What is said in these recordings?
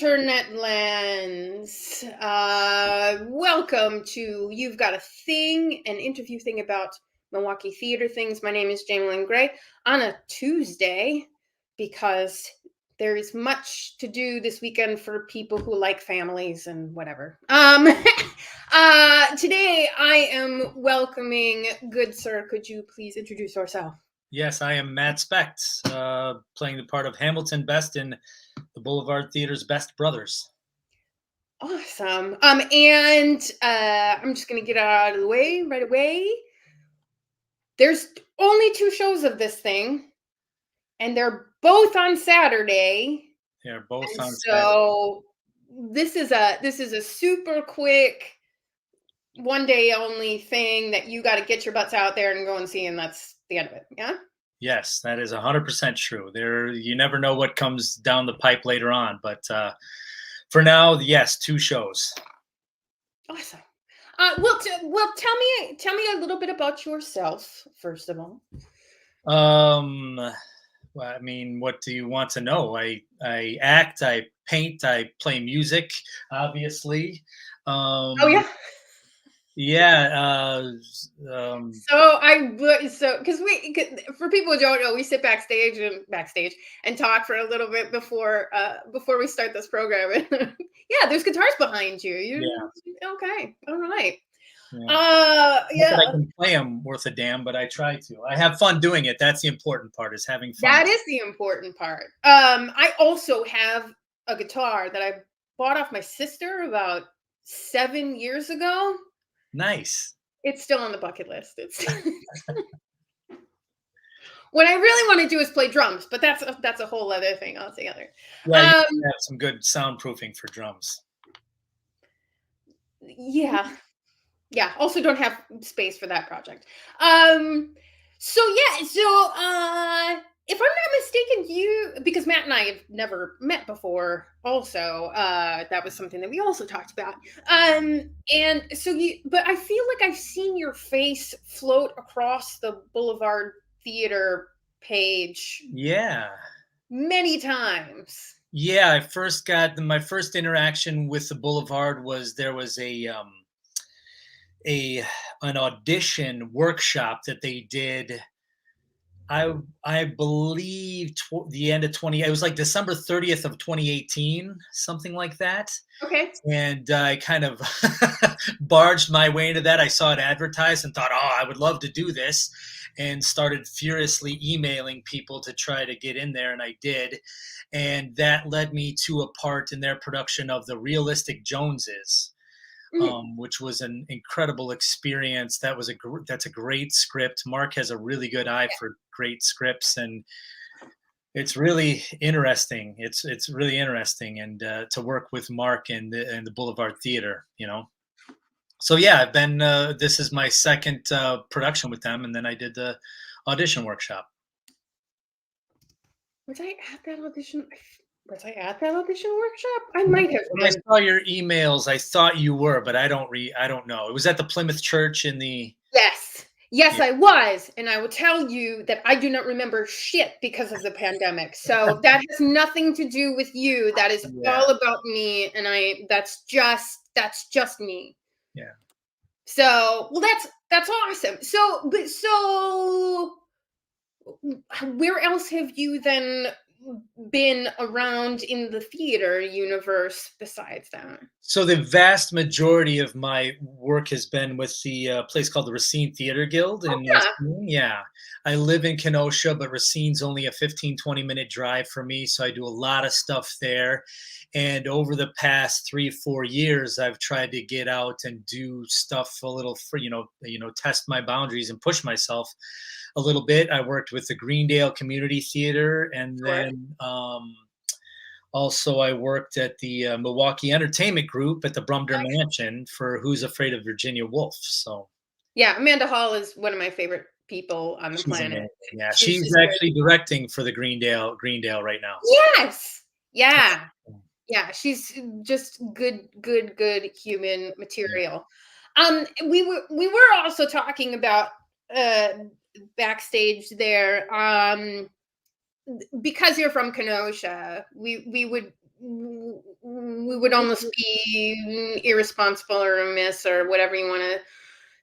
internet lands. Welcome to You've Got a Thing, an interview thing about Milwaukee theater things. My name is Jaimelyn Gray on a Tuesday because there is much to do this weekend for people who like families and whatever. Today I am welcoming, good sir, could you please introduce yourself? Yes, I am Matt Specht, playing the part of Hamilton Best in the Boulevard Theater's Best Brothers. Awesome. And I'm just gonna get out of the way right away. There's only 2 shows of this thing, and they're both on Saturday. They're both And on Saturday. so this is a super quick, one day only thing that you got to get your butts out there and go and see, and that's the end of it. Yeah. Yes, that is 100% true. You never know what comes down the pipe later on, but for now, yes, 2 shows. Awesome. Well, tell me a little bit about yourself first of all. Well, I mean, what do you want to know? I act, I paint, I play music, obviously. Oh yeah. Yeah. Because for people who don't know, we sit backstage and talk for a little bit before we start this program. Yeah, there's guitars behind you. Okay, all right. Yeah. I can play them worth a damn, but I try to. I have fun doing it. That's the important part, is having fun. That is the important part. I also have a guitar that I bought off my sister about 7 years ago. Nice. It's still on the bucket list. It's what I really want to do is play drums, but that's a whole other thing altogether. Yeah, you have some good soundproofing for drums. Yeah. Also don't have space for that project. If I'm not mistaken, because Matt and I have never met before, also, that was something that we also talked about. But I feel like I've seen your face float across the Boulevard Theater page. Yeah. Many times. Yeah, I first got my first interaction with the Boulevard there was an audition workshop that they did. I believe the end of it was like December 30th of 2018, something like that. Okay. And I kind of barged my way into that. I saw it advertised and thought, oh, I would love to do this, and started furiously emailing people to try to get in there, and I did. And that led me to a part in their production of The Realistic Joneses. Which was an incredible experience. That's a great script. Mark has a really good eye for great scripts, and it's really interesting. It's really interesting, and to work with Mark and the Boulevard Theater, So yeah, I've been. This is my second production with them, and then I did the audition workshop. Was I at that audition? Was I at that audition workshop? I might have been. When I saw your emails, I thought you were, but I don't know. It was at the Plymouth Church in the. Yes, yeah. I was, and I will tell you that I do not remember shit because of the pandemic. So that has nothing to do with you. That is all about me, and that's just me. Yeah. So, well, that's awesome. So where else have you then been around in the theater universe besides that? So the vast majority of my work has been with the place called the Racine Theater Guild in Racine. Yeah. I live in Kenosha, but Racine's only a 15-20-minute drive for me, so I do a lot of stuff there. And over the past 3-4 years, I've tried to get out and do stuff a little for, test my boundaries and push myself a little bit. I worked with the Greendale Community Theater, and then also I worked at the Milwaukee Entertainment Group at the Brumder Mansion for Who's Afraid of Virginia Woolf. So yeah, Amanda Hall is one of my favorite people on the planet. Amazing. Yeah, she's actually directing for the Greendale right now. Yes. Yeah. Yeah, she's just good human material. We were also talking about backstage there. Because you're from Kenosha, we we would almost be irresponsible or remiss or whatever you want to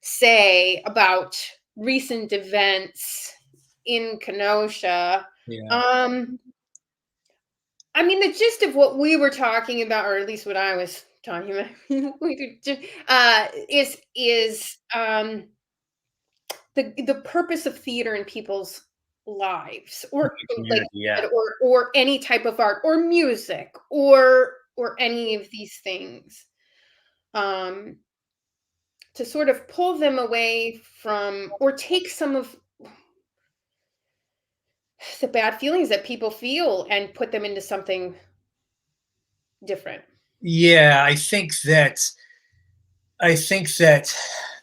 say about recent events in Kenosha. Yeah. I mean, the gist of what we were talking about, or at least what I was talking about, is the purpose of theater in people's lives, or like, Community, yeah. or any type of art, or music, or any of these things, um, to sort of pull them away from, or take some of the bad feelings that people feel and put them into something different. Yeah, I think that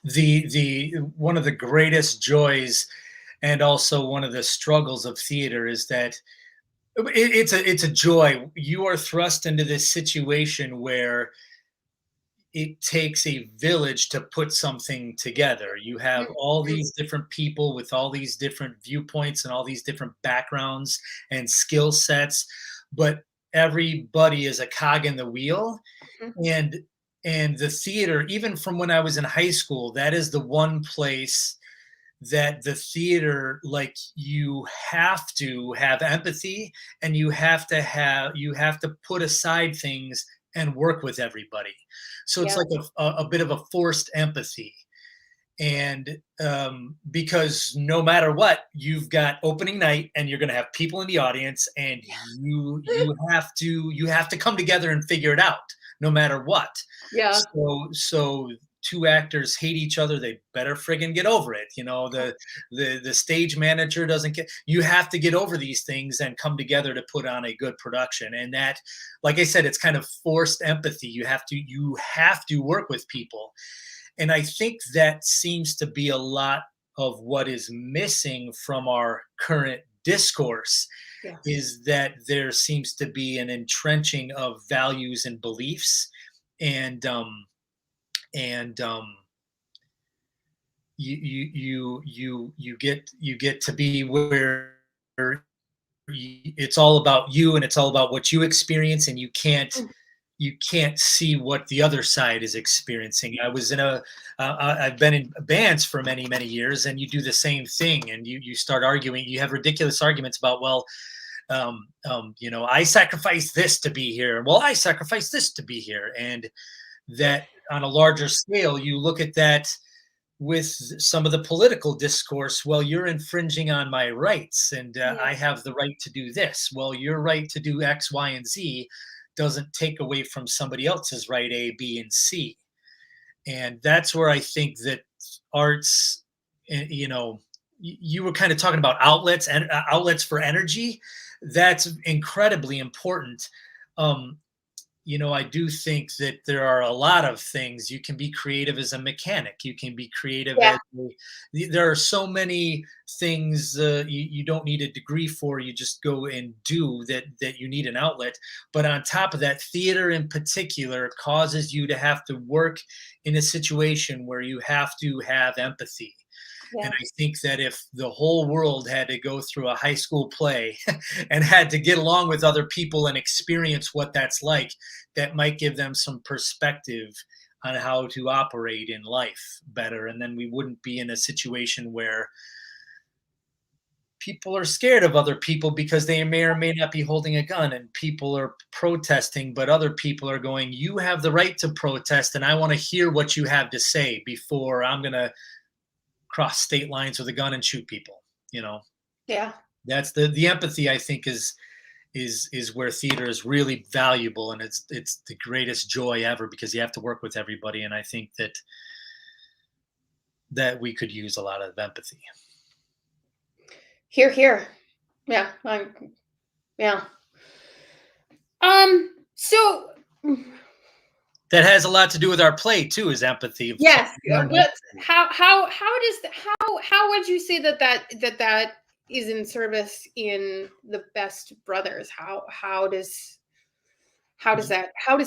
the one of the greatest joys and also one of the struggles of theater is that it's a joy. You are thrust into this situation where it takes a village to put something together. You have all Mhm. these different people with all these different viewpoints and all these different backgrounds and skill sets, but everybody is a cog in the wheel. Mhm. And the theater, even from when I was in high school, that is the one place that the theater, like, you have to have empathy, and you have to put aside things and work with everybody. So it's Yeah. like a bit of a forced empathy. And because no matter what, you've got opening night and you're going to have people in the audience, and you have to come together and figure it out no matter what. Yeah. So two actors hate each other, they better friggin' get over it. The stage manager doesn't get, you have to get over these things and come together to put on a good production. And that, like I said, it's kind of forced empathy. You have to work with people. And I think that seems to be a lot of what is missing from our current discourse, Yes. is that there seems to be an entrenching of values and beliefs. And you get to be where it's all about you, and it's all about what you experience, and you can't see what the other side is experiencing. I've been in bands for many, many years, and you do the same thing, and you start arguing. You have ridiculous arguments about, well, I sacrificed this to be here. Well, I sacrificed this to be here. And that, on a larger scale, you look at that with some of the political discourse. Well, you're infringing on my rights, and Yeah. I have the right to do this. Well, your right to do X, Y, and Z doesn't take away from somebody else's right, A, B, and C. And that's where I think that arts, you were kind of talking about outlets and outlets for energy. That's incredibly important. Um, I do think that there are a lot of things. You can be creative as a mechanic. You can be creative Yeah. as there are so many things you don't need a degree for. You just go and do that you need an outlet. But on top of that, theater in particular causes you to have to work in a situation where you have to have empathy. And Yeah. I think that if the whole world had to go through a high school play and had to get along with other people and experience what that's like, that might give them some perspective on how to operate in life better. And then we wouldn't be in a situation where people are scared of other people because they may or may not be holding a gun, and people are protesting, but other people are going, you have the right to protest, and I want to hear what you have to say before I'm going to cross state lines with a gun and shoot people. You know, Yeah. that's the empathy, I think, is where theater is really valuable, and it's the greatest joy ever, because you have to work with everybody. And I think that we could use a lot of empathy. Here, here. Yeah. Yeah. So That has a lot to do with our play too, is empathy. yes. Learn But empathy. how does how would you say that is in service in the Best Brothers? how does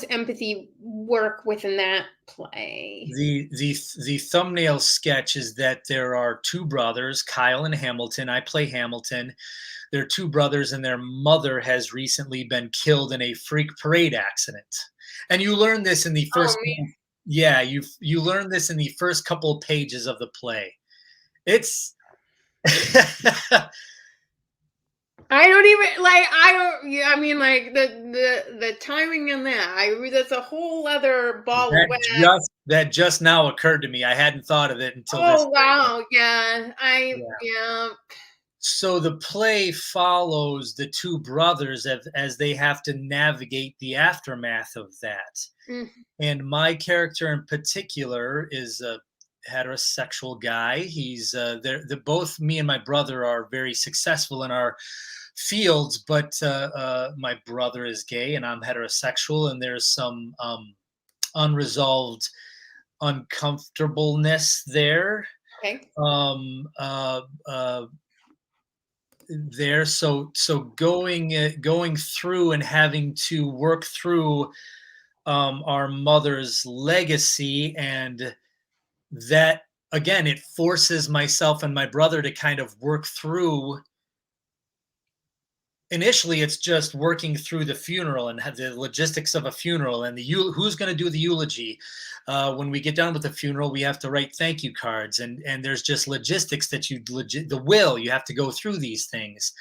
empathy work within that play? The thumbnail sketch is that there are two brothers, Kyle and Hamilton. I play Hamilton. They're two brothers, and their mother has recently been killed in a freak parade accident. And you learn this in the Oh first, man. yeah, you learn this in the first couple of pages of the play. It's I don't even like. I don't. Yeah, I mean, like the timing on that. That's a whole other ball of wax. that just now occurred to me. I hadn't thought of it until this. Oh wow, yeah. Yeah. Yeah. So the play follows the two brothers as they have to navigate the aftermath of that. Mm, And my character in particular is a heterosexual guy. He's both me and my brother are very successful in our fields, but my brother is gay and I'm heterosexual, and there's some unresolved uncomfortableness there. okay. There, so going through and having to work through our mother's legacy, and that again, it forces myself and my brother to kind of work through. Initially, it's just working through the funeral and have the logistics of a funeral and who's going to do the eulogy. When we get done with the funeral, we have to write thank you cards, and there's just logistics that the will, you have to go through these things.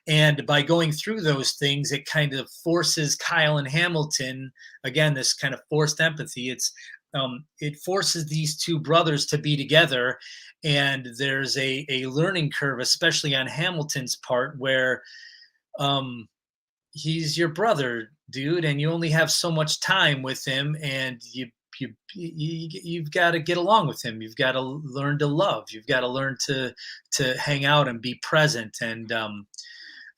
And by going through those things, it kind of forces Kyle and Hamilton, again, this kind of forced empathy. It forces these two brothers to be together, and there's a learning curve, especially on Hamilton's part, where he's your brother, dude, and you only have so much time with him, and you've got to get along with him. You've got to learn to love. You've got to learn to hang out and be present, and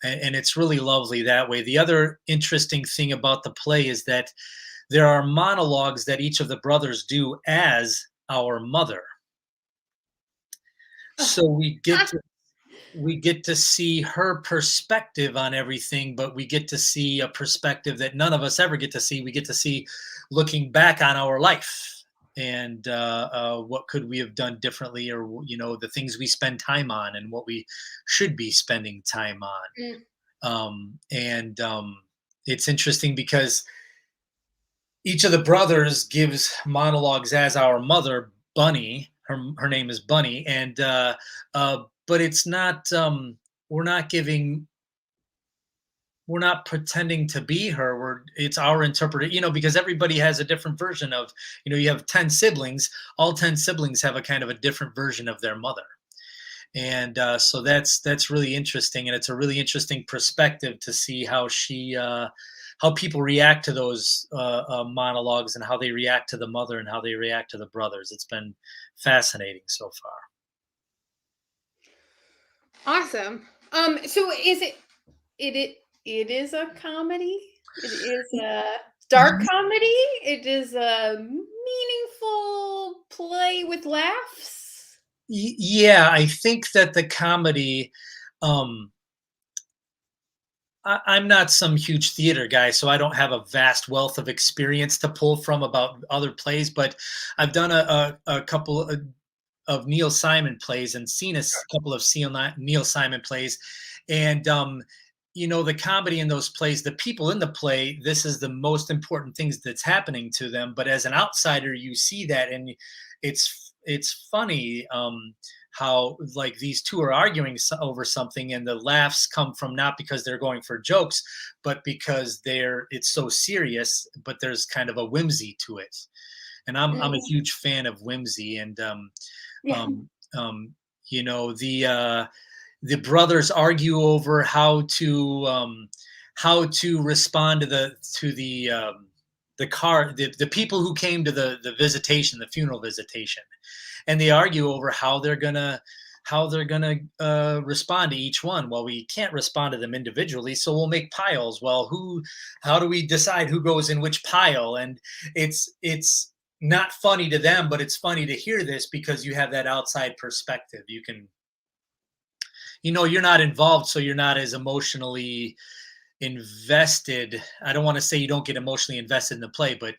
it's really lovely that way. The other interesting thing about the play is that there are monologues that each of the brothers do as our mother. So we get to see her perspective on everything, but we get to see a perspective that none of us ever get to see. We get to see looking back on our life and what could we have done differently, or the things we spend time on and what we should be spending time on. It's interesting because each of the brothers gives monologues as our mother, Bunny. Her name is Bunny, and but it's not. We're not pretending to be her. It's our interpretation. Because everybody has a different version of. You have 10 siblings. All 10 siblings have a kind of a different version of their mother, and so that's really interesting, and it's a really interesting perspective to see how how people react to those monologues, and how they react to the mother and how they react to the brothers. It's been fascinating so far. Awesome. So it is a comedy? It is a dark comedy? It is a meaningful play with laughs? Yeah, I think that the comedy, I'm not some huge theater guy, so I don't have a vast wealth of experience to pull from about other plays, but I've done a couple of Neil Simon plays and seen a couple of Neil Simon plays. And, the comedy in those plays, the people in the play, this is the most important things that's happening to them. But as an outsider, you see that, and it's funny how like these two are arguing over something, and the laughs come from not because they're going for jokes, but because it's so serious, but there's kind of a whimsy to it. And I'm a huge fan of whimsy, and the brothers argue over how to respond to the people who came to the visitation, the funeral visitation, and they argue over how they're gonna respond to each one. Well, we can't respond to them individually, so we'll make piles. Well, how do we decide who goes in which pile? And it's not funny to them, but it's funny to hear this because you have that outside perspective. You can, you're not involved, so you're not as emotionally invested. I don't want to say you don't get emotionally invested in the play, but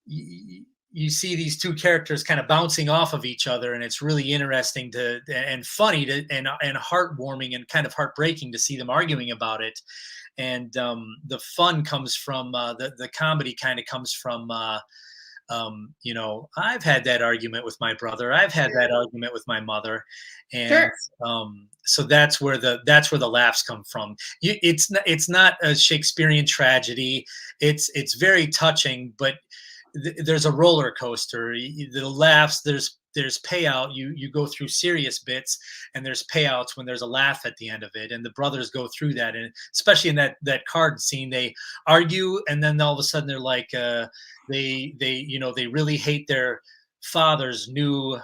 you see these two characters kind of bouncing off of each other, and it's really interesting to and funny to and heartwarming and kind of heartbreaking to see them arguing about it. And the fun comes from the comedy kind of comes from I've had that argument with my brother. I've had that argument with my mother, and Sure. so that's where the laughs come from. It's not a Shakespearean tragedy. It's very touching, but there's a roller coaster. The laughs, there's payout. You go through serious bits, and there's payouts when there's a laugh at the end of it. And the brothers go through that, and especially in that card scene, they argue, and then all of a sudden they're like, they really hate their father's new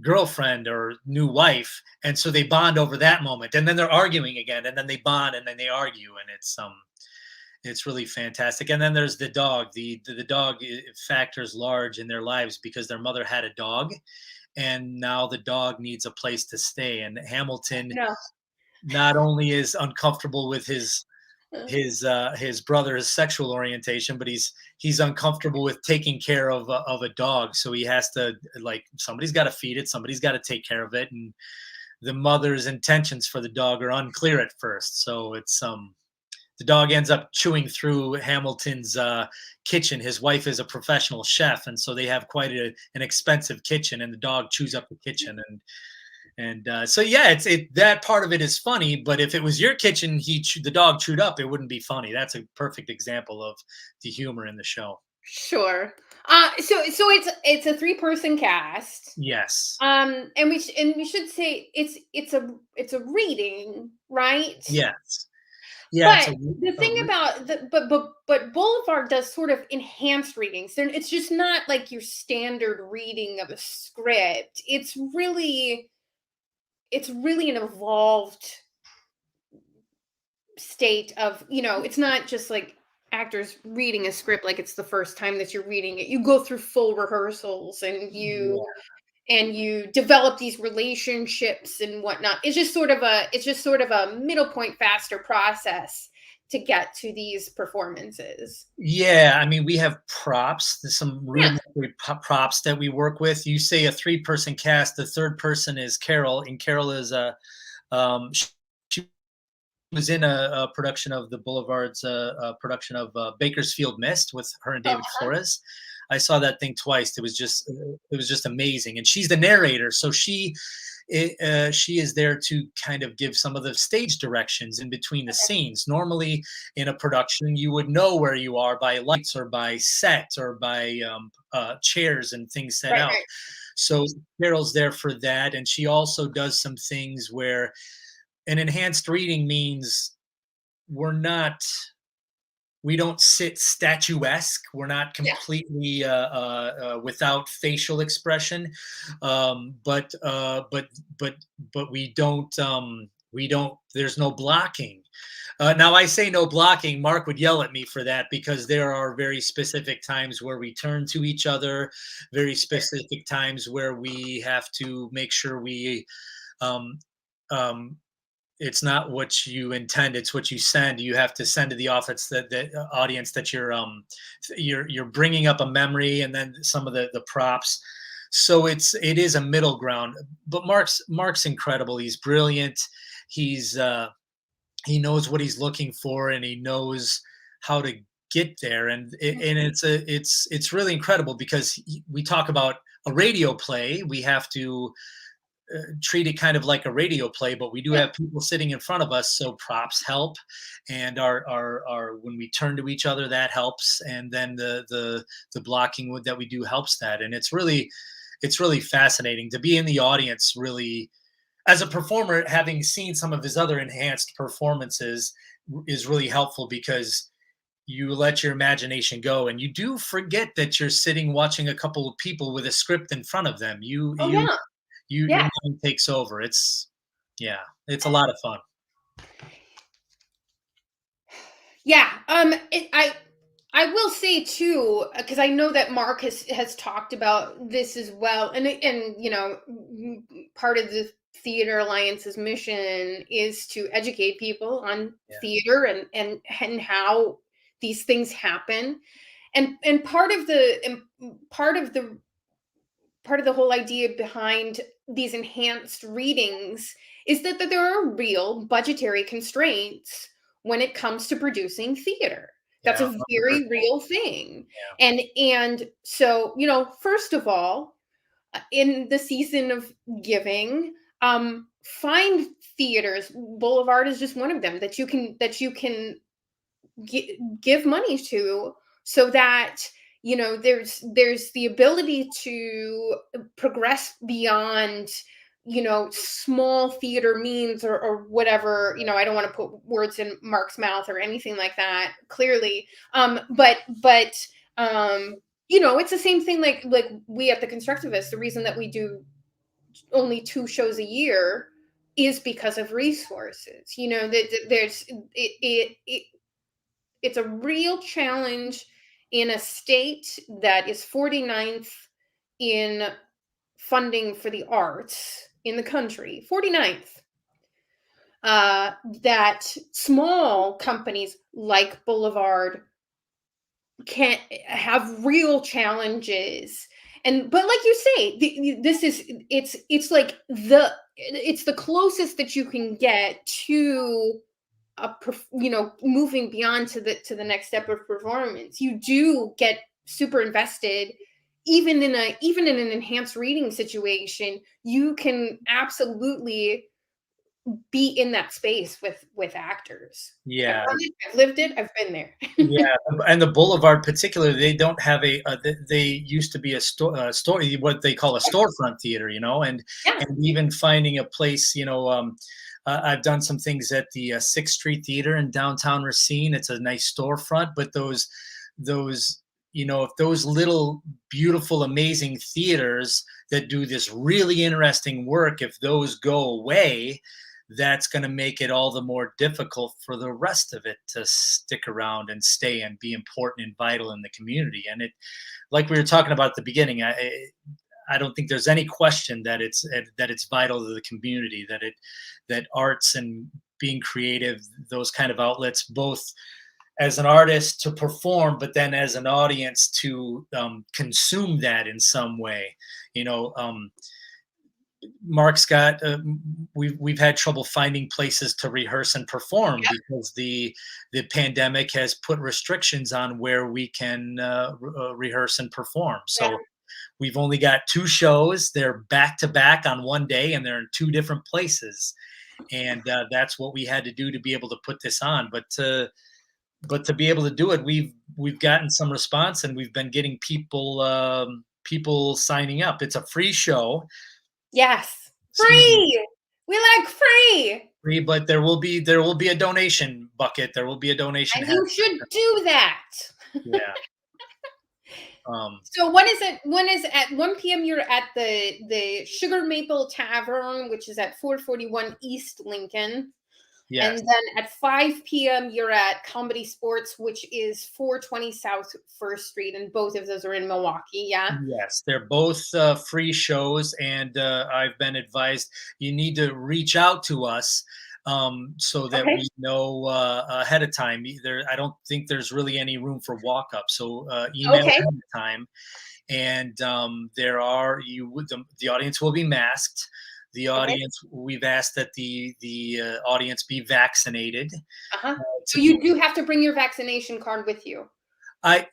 girlfriend or new wife, and so they bond over that moment, and then they're arguing again, and then they bond, and then they argue, and it's really fantastic. And then there's the dog. The dog factors large in their lives because their mother had a dog, and now the dog needs a place to stay. And Hamilton No. not only is uncomfortable with his Uh, his brother's sexual orientation, but he's uncomfortable with taking care of a dog. So he has to, like, somebody's got to feed it, somebody's got to take care of it, and the mother's intentions for the dog are unclear at first. So it's the dog ends up chewing through Hamilton's kitchen. His wife is a professional chef, and so they have quite an expensive kitchen, and the dog chews up the kitchen. And so yeah, that part of it is funny. But if it was your kitchen, the dog chewed up, it wouldn't be funny. That's a perfect example of the humor in the show. sure. So it's a 3-person cast. Yes. And we should say it's a reading, right? Yes. Yeah. But the thing about but Boulevard does sort of enhanced readings. It's just not like your standard reading of a script. It's really an evolved state of, it's not just like actors reading a script like it's the first time that you're reading it. You go through full rehearsals, and you Yeah. and you develop these relationships and whatnot. It's just sort of a middle point, faster process to get to these performances. Yeah, I mean, we have props. There's some Yeah. rudimentary props that we work with. You say a three-person cast. The third person is Carol, and Carol is she was in a production of the Boulevard's production of Bakersfield Mist with her and David Uh-huh. Flores. I saw that thing twice. It was just amazing, and she's the narrator, so she is there to kind of give some of the stage directions in between the scenes. Normally, in a production, you would know where you are by lights or by set or by chairs and things set Right, out. right. So Carol's there for that, and she also does some things where an enhanced reading means we're not we don't sit statuesque. We're not Yeah. completely without facial expression, but we don't. There's no blocking. Now I say no blocking. Mark would yell at me for that because there are very specific times where we turn to each other, very specific times where we have to make sure we um, um, it's not what you intend, it's what you send. You have to send to the office that the audience that you're bringing up a memory, and then some of the props. So it is a middle ground. But Mark's incredible. He's brilliant. He knows what he's looking for, and he knows how to get there. And it's really incredible because we talk about a radio play. We have to treat it kind of like a radio play, but we do Yeah. have people sitting in front of us, so props help, and our when we turn to each other, that helps, and then the blocking that we do helps that, and it's really fascinating to be in the audience. Really, as a performer, having seen some of his other enhanced performances is really helpful because you let your imagination go, and you do forget that you're sitting watching a couple of people with a script in front of them. You Oh you yeah. your Yeah. mind takes over. Yeah, it's a lot of fun. Yeah. I will say too, because I know that Mark has talked about this as well, and part of the Theater Alliance's mission is to educate people on Yeah. theater and how these things happen. And part of the whole idea behind these enhanced readings is that there are real budgetary constraints when it comes to producing theater. That's Yeah. a very real thing. Yeah. And so, first of all, in the season of giving, find theaters. Boulevard is just one of them that you can give money to, so that there's the ability to progress beyond small theater means, or whatever. I don't want to put words in Mark's mouth or anything like that, clearly. But it's the same thing, like we at the Constructivists. The reason that we do only 2 shows a year is because of resources. It's a real challenge in a state that is 49th in funding for the arts in the country. 49th. That small companies like Boulevard can't have real challenges. But like you say, it's like it's the closest that you can get to moving beyond to the next step of performance. You do get super invested. Even in an enhanced reading situation, you can absolutely be in that space with actors. Yeah. I've lived it. I've been there. Yeah, and the Boulevard particularly, they don't have they used to be a store, what they call a storefront theater, Yeah. and even finding a place, I've done some things at the Sixth Street Theater in downtown Racine. It's a nice storefront, but those, if those little beautiful, amazing theaters that do this really interesting work, if those go away, that's going to make it all the more difficult for the rest of it to stick around and stay and be important and vital in the community. And it, like we were talking about at the beginning, I don't think there's any question that it's vital to the community, that arts and being creative, those kind of outlets, both as an artist to perform, but then as an audience to consume that in some way. Mark's got we've had trouble finding places to rehearse and perform because the pandemic has put restrictions on where we can rehearse and perform. So we've only got 2 shows. They're back to back on one day, and they're in 2 different places. And that's what we had to do to be able to put this on. But to be able to do it, we've gotten some response, and we've been getting people signing up. It's a free show. Yes. Free. We like free. Free, but there will be a donation bucket. There will be a donation. And you should do that. Yeah. So when is at 1 p.m. you're at the Sugar Maple Tavern, which is at 441 East Lincoln. Yes. And then at 5 p.m. you're at Comedy Sports, which is 420 South First Street, and both of those are in Milwaukee. Yeah. Yes, they're both free shows, and I've been advised you need to reach out to us so that we know ahead of time. I don't think there's really any room for walk up, so email ahead of time. And the audience will be masked. The audience, we've asked that the audience be vaccinated. So you do have to bring your vaccination card with you. Yes,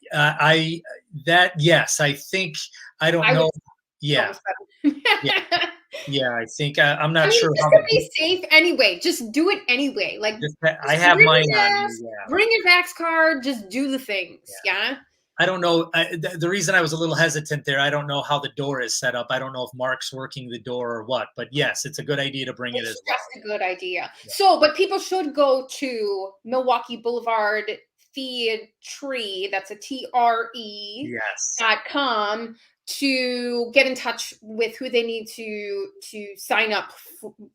I think, I don't know. Yeah. I think I'm not sure. Just to be safe anyway, just do it anyway. Like I have mine on. Bring your vax card. Just do the things. Yeah. I don't know. The reason I was a little hesitant there, I don't know how the door is set up. I don't know if Mark's working the door or what. But yes, it's a good idea to bring it as well. That's a good idea. Yeah. So, but people should go to Milwaukee Boulevard Theatre. That's a TRE.com to get in touch with who they need to sign up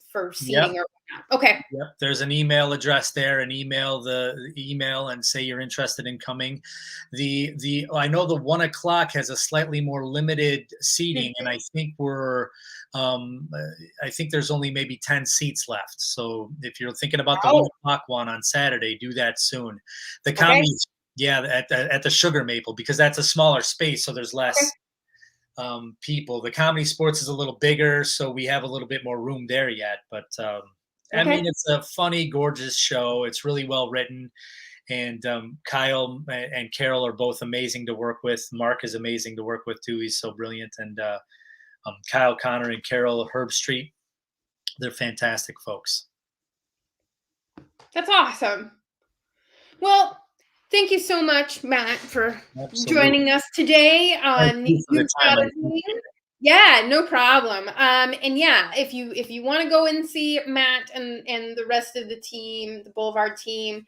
for Yep. seating or whatnot. Okay. Yep. There's an email address there, and email the email and say you're interested in coming. The I know the 1 o'clock has a slightly more limited seating, and Mhm. um, uh, I think there's only maybe 10 seats left. So if you're thinking about the one Oh, o'clock one on Saturday, do that soon. The okay. comedy, yeah, at the Sugar Maple, because that's a smaller space, so there's Okay. less people. The Comedy Sports is a little bigger, so we have a little bit more room there yet. But I mean, Okay. it's a funny, gorgeous show. It's really well written, and Kyle and Carol are both amazing to work with. Mark is amazing to work with too. He's so brilliant. And Kyle Connor and Carol Herbstreit, they're fantastic folks. That's awesome. Well, thank you so much, Matt, for Absolutely. joining us today Thank on you for the You've time. Got I a appreciate Thing. it. Yeah, no problem. And yeah, if you want to go and see Matt and the rest of the team, the Boulevard team,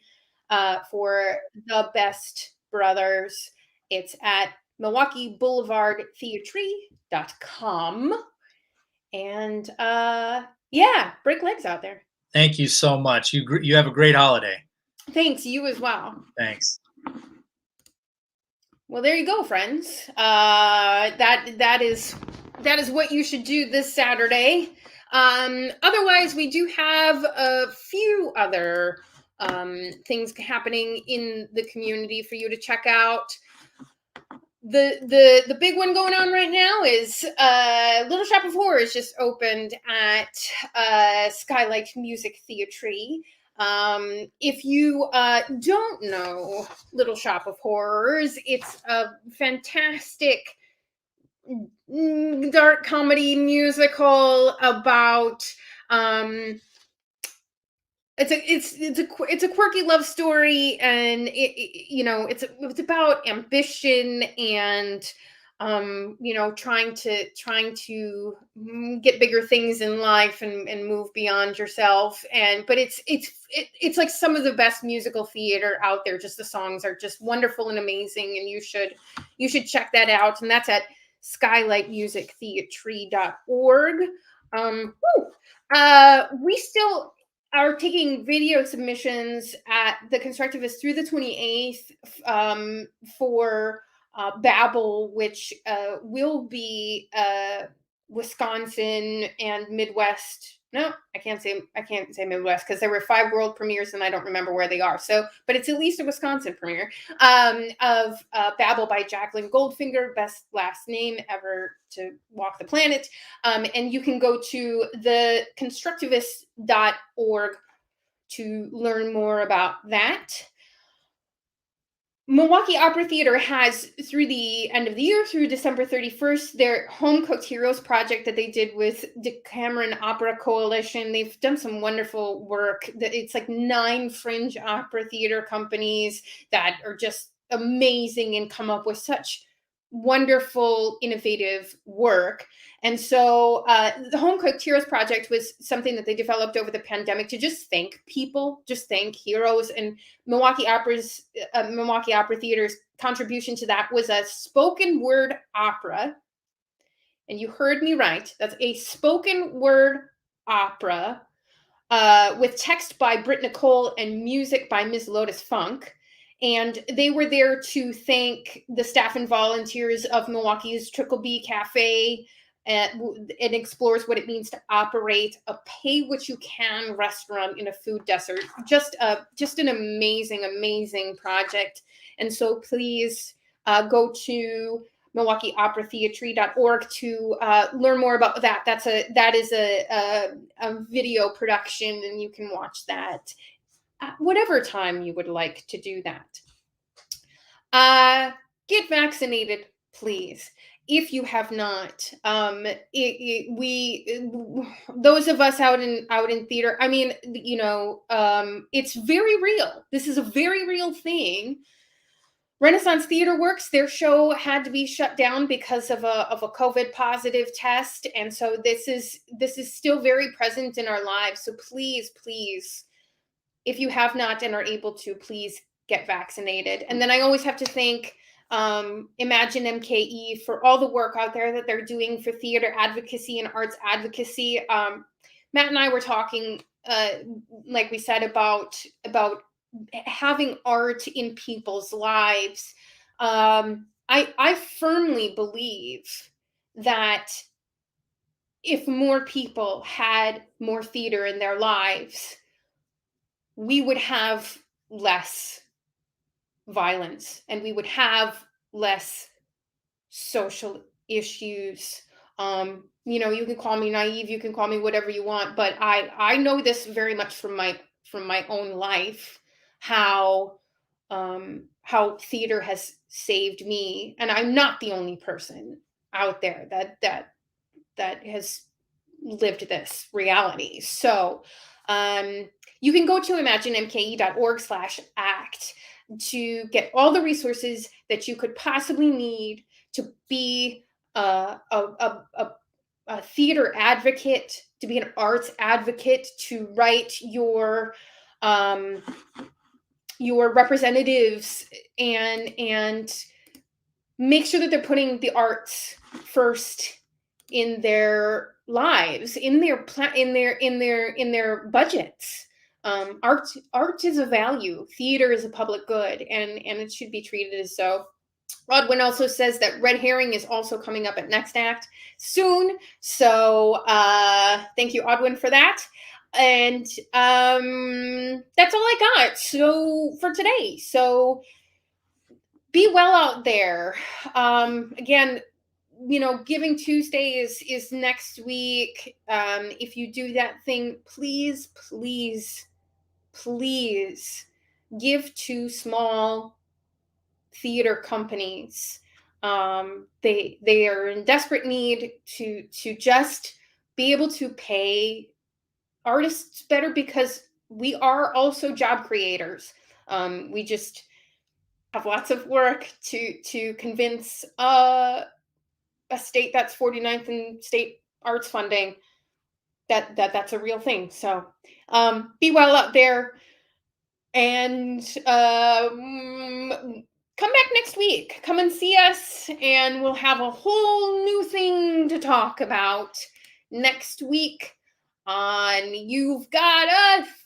for the Best Brothers, it's at Milwaukee Boulevard Theatre.com. And yeah, break legs out there. Thank you so much. You have a great holiday. Thanks, you as well. Thanks. Well, there you go, friends. That is what you should do this Saturday. Otherwise, we do have a few other things happening in the community for you to check out. The big one going on right now is Little Shop of Horrors just opened at Skylight Music Theatre. If you don't know Little Shop of Horrors, it's a fantastic dark comedy musical about it's a quirky love story, and it's about ambition and trying to get bigger things in life and move beyond yourself. And but it's like some of the best musical theater out there. Just the songs are just wonderful and amazing, and you should check that out. And that's at skylightmusictheatre.org. We still are taking video submissions at the Constructivists through the 28th for Babel, which will be Wisconsin and Midwest. No, I can't say Midwest because there were 5 world premieres and I don't remember where they are. So, but it's at least a Wisconsin premiere of Babel by Jacqueline Goldfinger, best last name ever to walk the planet. And you can go to the constructivists.org to learn more about that. Milwaukee Opera Theater has, through the end of the year, through December 31st, their Home Cooked Heroes project that they did with Decameron Opera Coalition. They've done some wonderful work. It's like 9 fringe opera theater companies that are just amazing and come up with such wonderful, innovative work. And so the Home Cooked Heroes project was something that they developed over the pandemic to just thank people, just thank heroes. And Milwaukee Opera Theater's contribution to that was a spoken word opera. And you heard me right. That's a spoken word opera with text by Britt Nicole and music by Ms. Lotus Funk. And they were there to thank the staff and volunteers of Milwaukee's Triple B Cafe. It explores what it means to operate a pay-what-you-can restaurant in a food desert. Just an amazing project. And so please go to MilwaukeeOperaTheatre.org to learn more about that. That is a video production, and you can watch that at whatever time you would like to do that. Get vaccinated, please. If you have not, those of us out in theater. I mean, it's very real. This is a very real thing. Renaissance Theater Works, their show had to be shut down because of a COVID positive test, and so this is still very present in our lives. So please, if you have not and are able to, please get vaccinated. And then I always have to thank Imagine MKE for all the work out there that they're doing for theater advocacy and arts advocacy. Matt and I were talking, like we said, about having art in people's lives. I firmly believe that if more people had more theater in their lives, we would have less violence and we would have less social issues. You can call me naive, you can call me whatever you want, but I know this very much from my own life, how theater has saved me, and I'm not the only person out there that has lived this reality. So you can go to imaginemke.org/act to get all the resources that you could possibly need to be a theater advocate, to be an arts advocate, to write your representatives and make sure that they're putting the arts first in their lives, in their budgets. Art is a value. Theater is a public good, and it should be treated as so. Rodwin also says that Red Herring is also coming up at Next Act soon. So thank you, Odwin, for that. And that's all I got for today. So be well out there. Again, Giving Tuesday is next week. If you do that thing, please give to small theater companies. They are in desperate need to just be able to pay artists better, because we are also job creators. We just have lots of work to convince a state that's 49th in state arts funding that's a real thing. So be well out there, and come back next week. Come and see us, and we'll have a whole new thing to talk about next week on You've Got a thing.